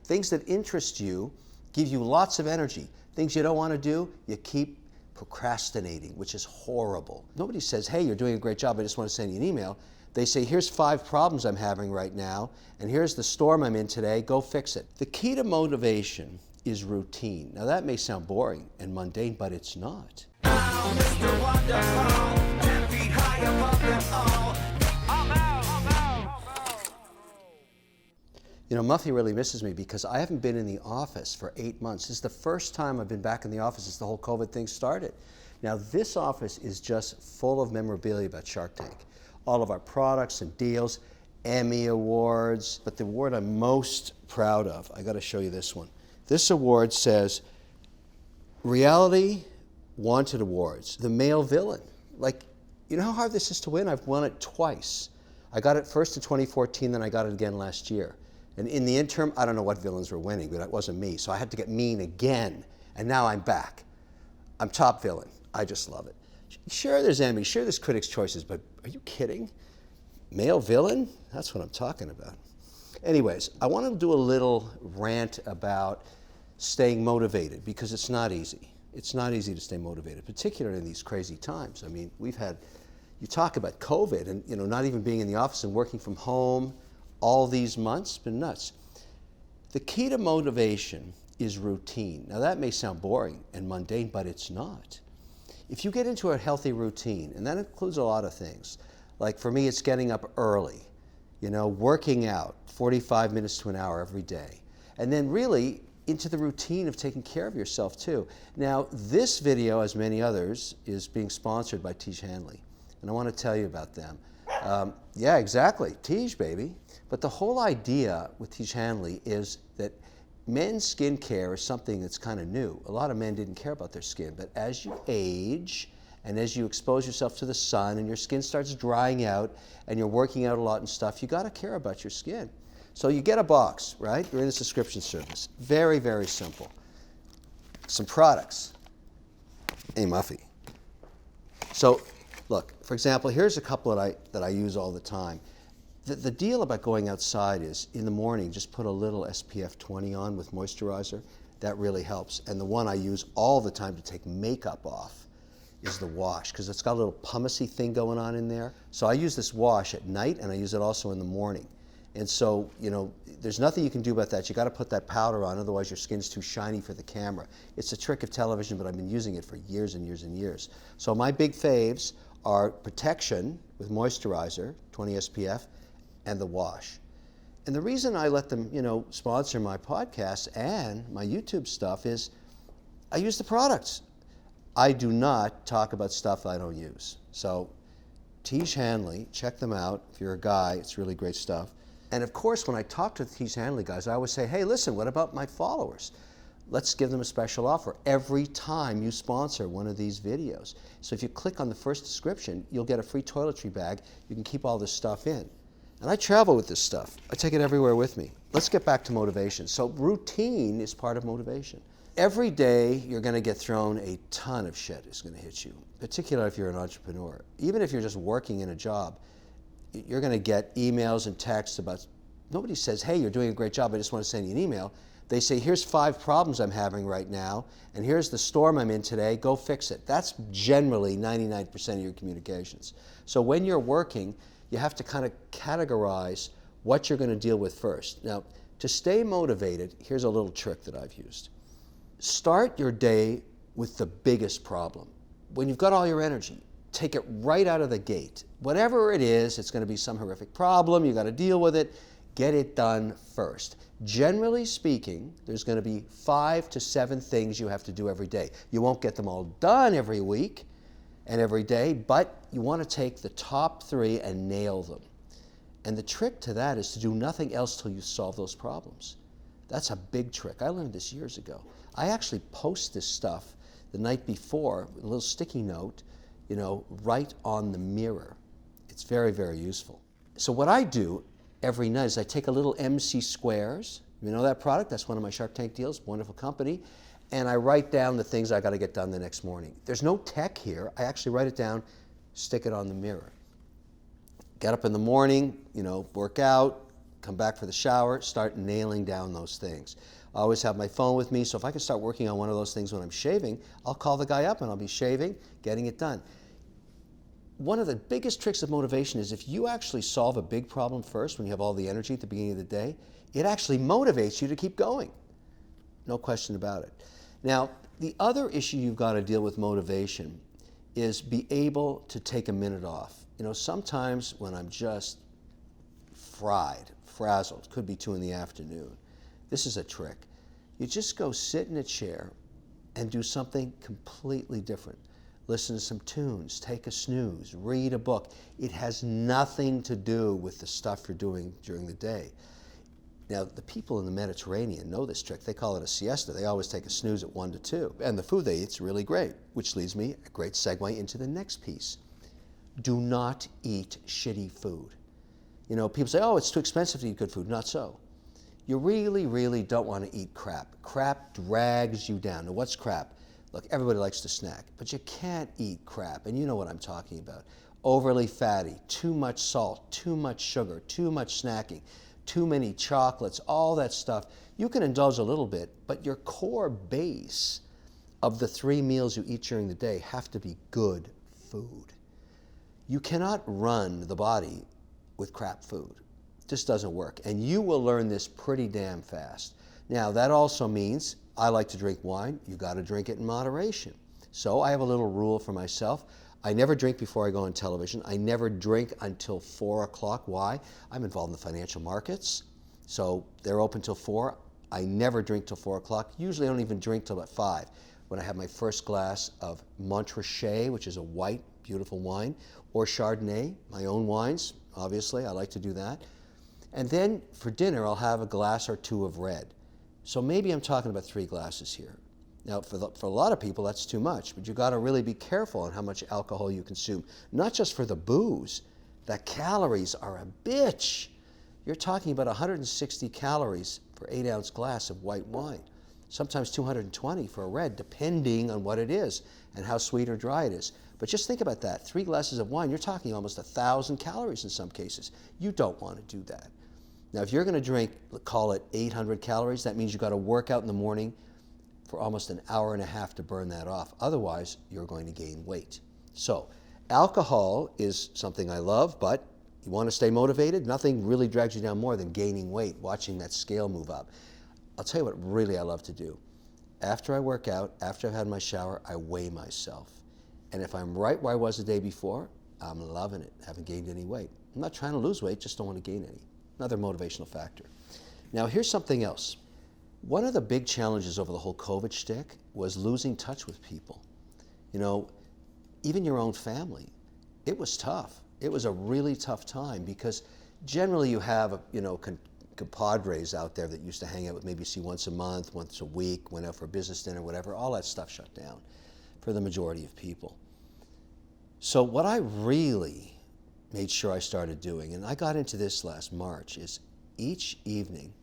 Things that interest you give you lots of energy. Things you don't want to do, you keep procrastinating, which is horrible. Nobody says, hey, you're doing a great job, I just want to send you an email. They say, here's 5 problems I'm having right now, and here's the storm I'm in today, go fix it. The key to motivation is routine. Now that may sound boring and mundane, but it's not. Mr. Wonderful, 10 feet high above them all. I'm out. You know, Muffy really misses me because I haven't been in the office for 8 months. This is the first time I've been back in the office since the whole COVID thing started. Now this office is just full of memorabilia about Shark Tank. All of our products and deals, Emmy Awards, but the award I'm most proud of, I gotta show you this one. This award says, Reality Wanted Awards, the male villain. Like, you know how hard this is to win? I've won it twice. I got it first in 2014, then I got it again last year. And in the interim, I don't know what villains were winning, but it wasn't me. So I had to get mean again, and now I'm back. I'm top villain. I just love it. Sure, there's Emmy, sure, there's Critics' Choices, but are you kidding? Male villain? That's what I'm talking about. Anyways, I want to do a little rant about staying motivated because it's not easy. It's not easy to stay motivated, particularly in these crazy times. I mean, you talk about COVID and, you know, not even being in the office and working from home all these months, it's been nuts. The key to motivation is routine. Now that may sound boring and mundane, but it's not. If you get into a healthy routine, and that includes a lot of things, like for me, it's getting up early, you know, working out 45 minutes to an hour every day, and then really into the routine of taking care of yourself too. Now, this video, as many others, is being sponsored by Tiege Hanley, and I want to tell you about them. Yeah, exactly, Tiege, baby. But the whole idea with Tiege Hanley is that men's skincare is something that's kind of new. A lot of men didn't care about their skin, but as you age and as you expose yourself to the sun and your skin starts drying out and you're working out a lot and stuff, you got to care about your skin. So you get a box, right? You're in a subscription service. Very, very simple. Some products. Hey, Muffy. So look, for example, here's a couple that I use all the time. The deal about going outside is in the morning, just put a little SPF 20 on with moisturizer. That really helps. And the one I use all the time to take makeup off is the wash, because it's got a little pumicey thing going on in there. So I use this wash at night and I use it also in the morning. And so, you know, there's nothing you can do about that. You got to put that powder on, otherwise your skin's too shiny for the camera. It's a trick of television, but I've been using it for years and years and years. So my big faves are protection with moisturizer, 20 SPF, and the wash. And the reason I let them, you know, sponsor my podcast and my YouTube stuff is I use the products. I do not talk about stuff I don't use. So Tiege Hanley, check them out. If you're a guy, it's really great stuff. And of course, when I talk to the Tiege Hanley guys, I always say, hey, listen, what about my followers? Let's give them a special offer every time you sponsor one of these videos. So if you click on the first description, you'll get a free toiletry bag. You can keep all this stuff in. And I travel with this stuff. I take it everywhere with me. Let's get back to motivation. So routine is part of motivation. Every day you're going to get thrown a ton of shit is going to hit you, particularly if you're an entrepreneur. Even if you're just working in a job, you're going to get emails and texts about, nobody says, hey, you're doing a great job, I just want to send you an email. They say, here's 5 problems I'm having right now, and here's the storm I'm in today, go fix it. That's generally 99% of your communications. So when you're working, you have to kind of categorize what you're going to deal with first. Now, to stay motivated, here's a little trick that I've used. Start your day with the biggest problem. When you've got all your energy, take it right out of the gate. Whatever it is, it's going to be some horrific problem, you got to deal with it, get it done first. Generally speaking, there's going to be 5 to 7 things you have to do every day. You won't get them all done every week and every day, but you want to take the top 3 and nail them. And the trick to that is to do nothing else till you solve those problems. That's a big trick. I learned this years ago. I actually post this stuff the night before, with a little sticky note, you know, right on the mirror. It's very, very useful. So what I do every night is I take a little MC Squares. You know that product? That's one of my Shark Tank deals, wonderful company. And I write down the things I got to get done the next morning. There's no tech here. I actually write it down, stick it on the mirror. Get up in the morning, you know, work out, come back for the shower, start nailing down those things. I always have my phone with me, so if I can start working on one of those things when I'm shaving, I'll call the guy up and I'll be shaving, getting it done. One of the biggest tricks of motivation is if you actually solve a big problem first when you have all the energy at the beginning of the day, it actually motivates you to keep going. No question about it. Now, the other issue you've got to deal with motivation is be able to take a minute off. You know, sometimes when I'm just frazzled, could be 2 in the afternoon, this is a trick. You just go sit in a chair and do something completely different. Listen to some tunes, take a snooze, read a book. It has nothing to do with the stuff you're doing during the day. Now, the people in the Mediterranean know this trick. They call it a siesta. They always take a snooze at 1 to 2. And the food they eat is really great, which leads me a great segue into the next piece. Do not eat shitty food. You know, people say, oh, it's too expensive to eat good food. Not so. You really, really don't want to eat crap. Crap drags you down. Now, what's crap? Look, everybody likes to snack, but you can't eat crap, and you know what I'm talking about. Overly fatty, too much salt, too much sugar, too much snacking, too many chocolates, all that stuff. You can indulge a little bit, but your core base of the 3 meals you eat during the day have to be good food. You cannot run the body with crap food. It just doesn't work, and you will learn this pretty damn fast. Now, that also means I like to drink wine. You got to drink it in moderation. So I have a little rule for myself. I never drink before I go on television. I never drink until 4 o'clock. Why? I'm involved in the financial markets, so they're open till 4. I never drink till 4 o'clock. Usually I don't even drink till about 5, when I have my first glass of Montrachet, which is a white, beautiful wine, or Chardonnay, my own wines, obviously. I like to do that. And then for dinner, I'll have a glass or 2 of red. So maybe I'm talking about 3 glasses here. Now, for a lot of people, that's too much, but you got to really be careful on how much alcohol you consume. Not just for the booze. The calories are a bitch. You're talking about 160 calories for 8-ounce glass of white wine. Sometimes 220 for a red, depending on what it is and how sweet or dry it is. But just think about that. 3 glasses of wine, you're talking almost 1,000 calories in some cases. You don't want to do that. Now, if you're going to drink, call it 800 calories, that means you've got to work out in the morning for almost an hour and a half to burn that off. Otherwise, you're going to gain weight. So, alcohol is something I love, but you want to stay motivated? Nothing really drags you down more than gaining weight, watching that scale move up. I'll tell you what really I love to do. After I work out, after I've had my shower, I weigh myself. And if I'm right where I was the day before, I'm loving it. Haven't gained any weight. I'm not trying to lose weight, just don't want to gain any. Another motivational factor. Now, here's something else. One of the big challenges over the whole COVID shtick was losing touch with people. You know, even your own family. It was tough. It was a really tough time because generally you have, compadres out there that used to hang out with, maybe see once a month, once a week, went out for a business dinner, whatever. All that stuff shut down for the majority of people. So what I really made sure I started doing, and I got into this last March, is each evening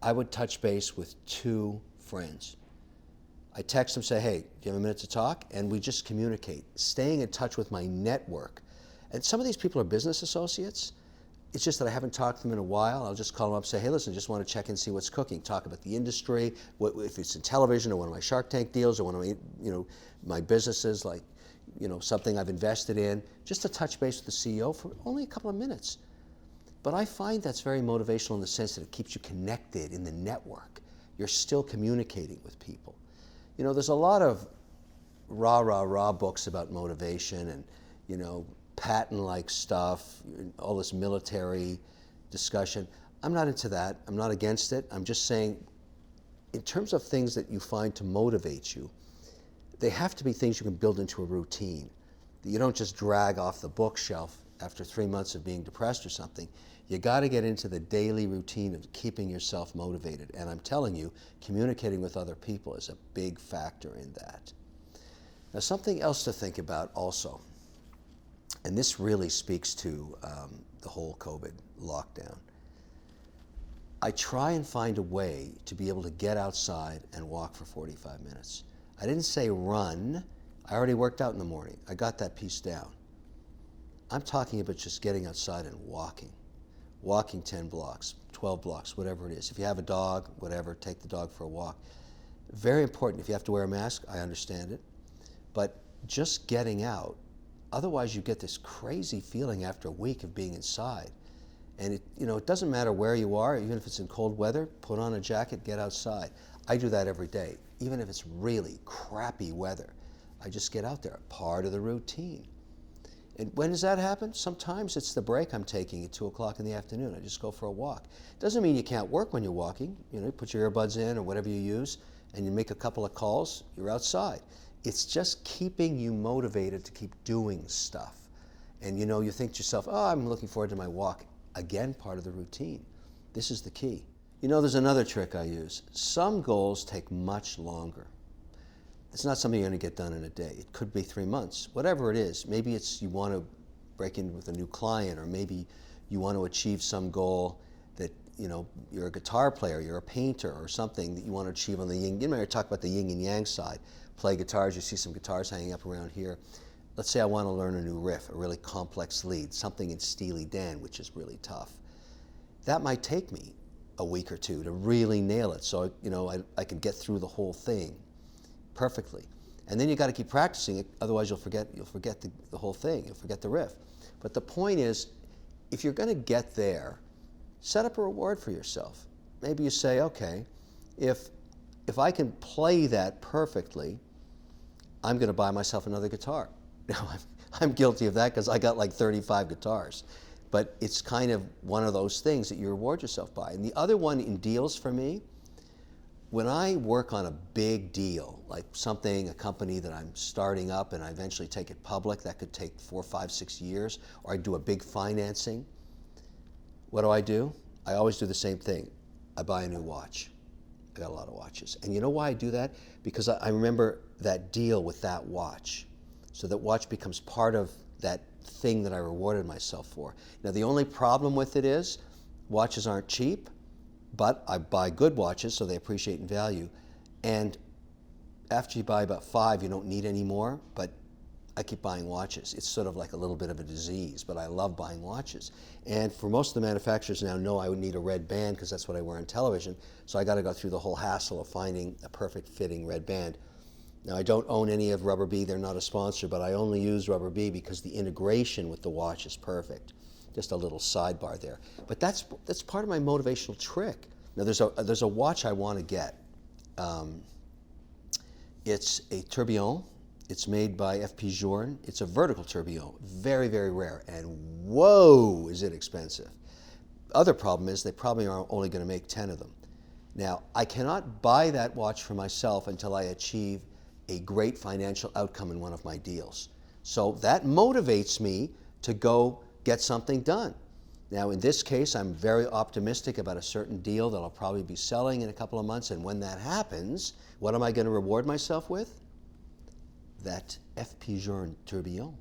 I would touch base with 2 friends. I text them, say, hey, do you have a minute to talk? And we just communicate, staying in touch with my network. And some of these people are business associates. It's just that I haven't talked to them in a while. I'll just call them up and say, hey, listen, just want to check and see what's cooking. Talk about the industry, if it's in television or one of my Shark Tank deals or one of my, my businesses, like, something I've invested in, just to touch base with the CEO for only a couple of minutes. But I find that's very motivational in the sense that it keeps you connected in the network. You're still communicating with people. There's a lot of rah books about motivation and, patent-like stuff, all this military discussion. I'm not into that. I'm not against it. I'm just saying, in terms of things that you find to motivate you, they have to be things you can build into a routine, that you don't just drag off the bookshelf after 3 months of being depressed or something. You got to get into the daily routine of keeping yourself motivated. And I'm telling you, communicating with other people is a big factor in that. Now, something else to think about also, and this really speaks to the whole COVID lockdown. I try and find a way to be able to get outside and walk for 45 minutes. I didn't say run. I already worked out in the morning. I got that piece down. I'm talking about just getting outside and walking. walking 10 blocks, 12 blocks, whatever it is. If you have a dog, whatever, take the dog for a walk. Very important. If you have to wear a mask, I understand it. But just getting out, otherwise you get this crazy feeling after a week of being inside. And it doesn't matter where you are, even if it's in cold weather, put on a jacket, get outside. I do that every day, even if it's really crappy weather. I just get out there, part of the routine. And when does that happen? Sometimes it's the break I'm taking at 2 o'clock in the afternoon. I just go for a walk. Doesn't mean you can't work when you're walking. You put your earbuds in or whatever you use, and you make a couple of calls, you're outside. It's just keeping you motivated to keep doing stuff. And you think to yourself, oh, I'm looking forward to my walk. Again, part of the routine. This is the key. There's another trick I use. Some goals take much longer. It's not something you're going to get done in a day. It could be 3 months, whatever it is. Maybe it's you want to break in with a new client, or maybe you want to achieve some goal that, you're a guitar player, you're a painter, or something that you want to achieve on the yin. You might talk about the yin and yang side. Play guitars, you see some guitars hanging up around here. Let's say I want to learn a new riff, a really complex lead, something in Steely Dan, which is really tough. That might take me a week or two to really nail it, so I can get through the whole thing perfectly. And then you got to keep practicing it, otherwise you'll forget the whole thing, you'll forget the riff. But the point is, if you're going to get there, set up a reward for yourself. Maybe you say, okay, if I can play that perfectly, I'm going to buy myself another guitar. Now, I'm guilty of that because I got like 35 guitars. But it's kind of one of those things that you reward yourself by. And the other one in deals for me, when I work on a big deal, like a company that I'm starting up and I eventually take it public, that could take 4, 5, 6 years, or I do a big financing, what do? I always do the same thing. I buy a new watch. I got a lot of watches. And you know why I do that? Because I remember that deal with that watch. So that watch becomes part of that thing that I rewarded myself for. Now, the only problem with it is watches aren't cheap, but I buy good watches, so they appreciate in value. And after you buy about 5, you don't need any more, but I keep buying watches. It's sort of like a little bit of a disease, but I love buying watches. And for most of the manufacturers now know I would need a red band because that's what I wear on television, so I got to go through the whole hassle of finding a perfect fitting red band. Now, I don't own any of Rubber Bee. They're not a sponsor, but I only use Rubber Bee because the integration with the watch is perfect. Just a little sidebar there. But that's part of my motivational trick. Now, there's a watch I want to get. It's a tourbillon. It's made by F.P. Journe. It's a vertical tourbillon, very, very rare. And whoa, is it expensive. Other problem is they probably are only going to make 10 of them. Now, I cannot buy that watch for myself until I achieve a great financial outcome in one of my deals. So that motivates me to go get something done. Now, in this case, I'm very optimistic about a certain deal that I'll probably be selling in a couple of months, and when that happens, what am I going to reward myself with? That F.P. Journe tourbillon.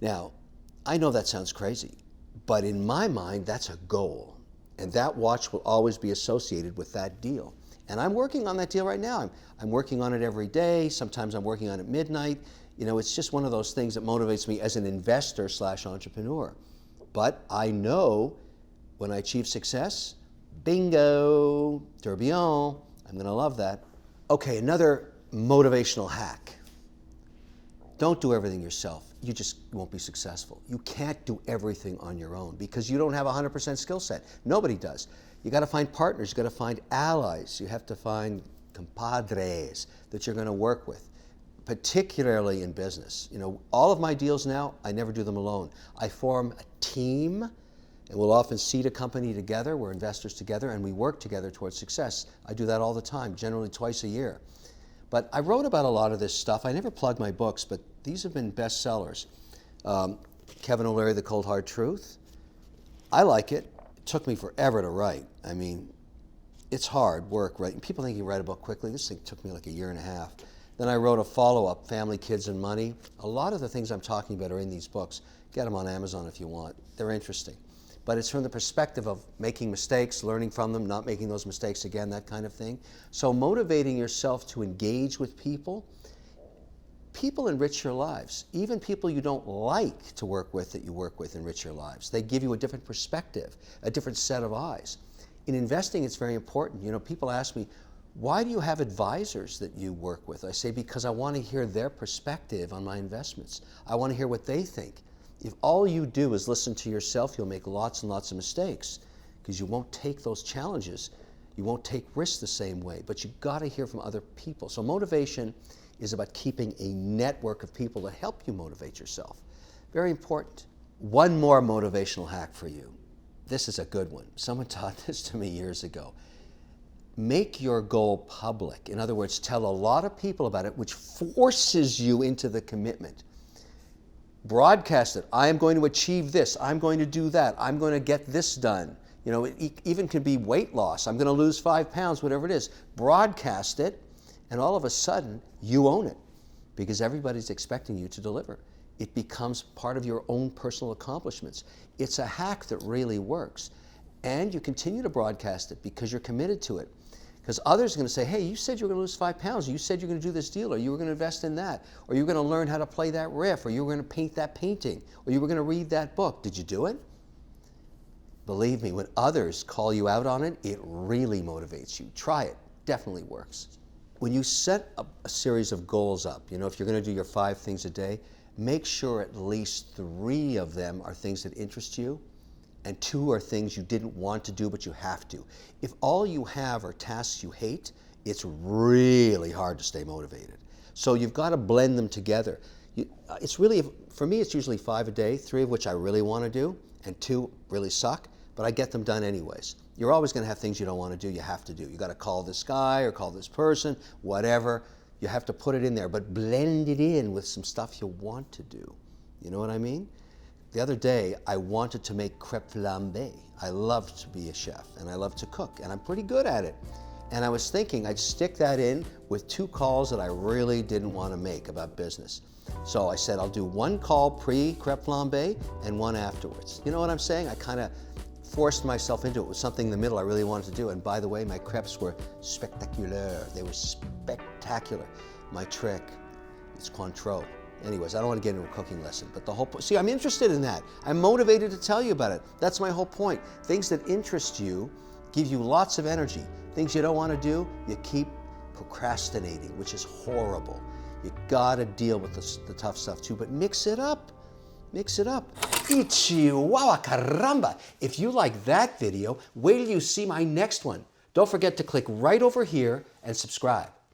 Now, I know that sounds crazy, but in my mind, that's a goal, and that watch will always be associated with that deal. And I'm working on that deal right now. I'm working on it every day. Sometimes I'm working on it midnight. It's just one of those things that motivates me as an investor / entrepreneur. But I know when I achieve success, bingo, tourbillon, I'm going to love that. Okay, another motivational hack. Don't do everything yourself. You just won't be successful. You can't do everything on your own because you don't have a 100% skill set. Nobody does. You got to find partners. You got to find allies. You have to find compadres that you're going to work with, particularly in business. All of my deals now, I never do them alone. I form a team, and we'll often seed a company together. We're investors together, and we work together towards success. I do that all the time, generally twice a year. But I wrote about a lot of this stuff. I never plug my books, but these have been bestsellers. Kevin O'Leary, The Cold Hard Truth. I like it. It took me forever to write. I mean, it's hard work, right? People think you write a book quickly. This thing took me like a year and a half. Then I wrote a follow-up, Family, Kids, and Money. A lot of the things I'm talking about are in these books. Get them on Amazon if you want. They're interesting. But it's from the perspective of making mistakes, learning from them, not making those mistakes again, that kind of thing. So motivating yourself to engage with people People enrich your lives. Even people you don't like to work with that you work with enrich your lives. They give you a different perspective, a different set of eyes. In investing, it's very important. You know, people ask me, why do you have advisors that you work with? I say, because I want to hear their perspective on my investments. I want to hear what they think. If all you do is listen to yourself, you'll make lots and lots of mistakes because you won't take those challenges. You won't take risks the same way, but you've got to hear from other people. So motivation is about keeping a network of people that help you motivate yourself. Very important. One more motivational hack for you. This is a good one. Someone taught this to me years ago. Make your goal public. In other words, tell a lot of people about it, which forces you into the commitment. Broadcast it. I am going to achieve this. I'm going to do that. I'm going to get this done. You know, it even can be weight loss. I'm going to lose 5 pounds, whatever it is. Broadcast it, and all of a sudden, you own it because everybody's expecting you to deliver. It becomes part of your own personal accomplishments. It's a hack that really works. And you continue to broadcast it because you're committed to it. Because others are going to say, hey, you said you were going to lose 5 pounds, or you said you're going to do this deal, or you were going to invest in that, or you were going to learn how to play that riff, or you were going to paint that painting, or you were going to read that book. Did you do it? Believe me, when others call you out on it, it really motivates you. Try it. Definitely works. When you set a series of goals up, you know, if you're going to do your 5 things a day, make sure at least 3 of them are things that interest you, and 2 are things you didn't want to do, but you have to. If all you have are tasks you hate, it's really hard to stay motivated. So you've got to blend them together. It's really, for me, it's usually 5 a day, 3 of which I really want to do, and 2 really suck, but I get them done anyways. You're always going to have things you don't want to do, you have to do. You got to call this guy or call this person, whatever. You have to put it in there, but blend it in with some stuff you want to do. You know what I mean? The other day, I wanted to make crêpe flambée. I love to be a chef, and I love to cook, and I'm pretty good at it. And I was thinking I'd stick that in with 2 calls that I really didn't want to make about business. So I said I'll do 1 call pre-crêpe flambée and 1 afterwards. You know what I'm saying? I kind of forced myself into it with something in the middle I really wanted to do. And by the way, my crepes were spectaculaire. They were spectacular. My trick is Cointreau. Anyways, I don't want to get into a cooking lesson, but the whole point, see, I'm interested in that. I'm motivated to tell you about it. That's my whole point. Things that interest you give you lots of energy. Things you don't want to do, you keep procrastinating, which is horrible. You gotta deal with the tough stuff too, but mix it up. Mix it up. Chihuahua caramba! If you like that video, wait till you see my next one. Don't forget to click right over here and subscribe.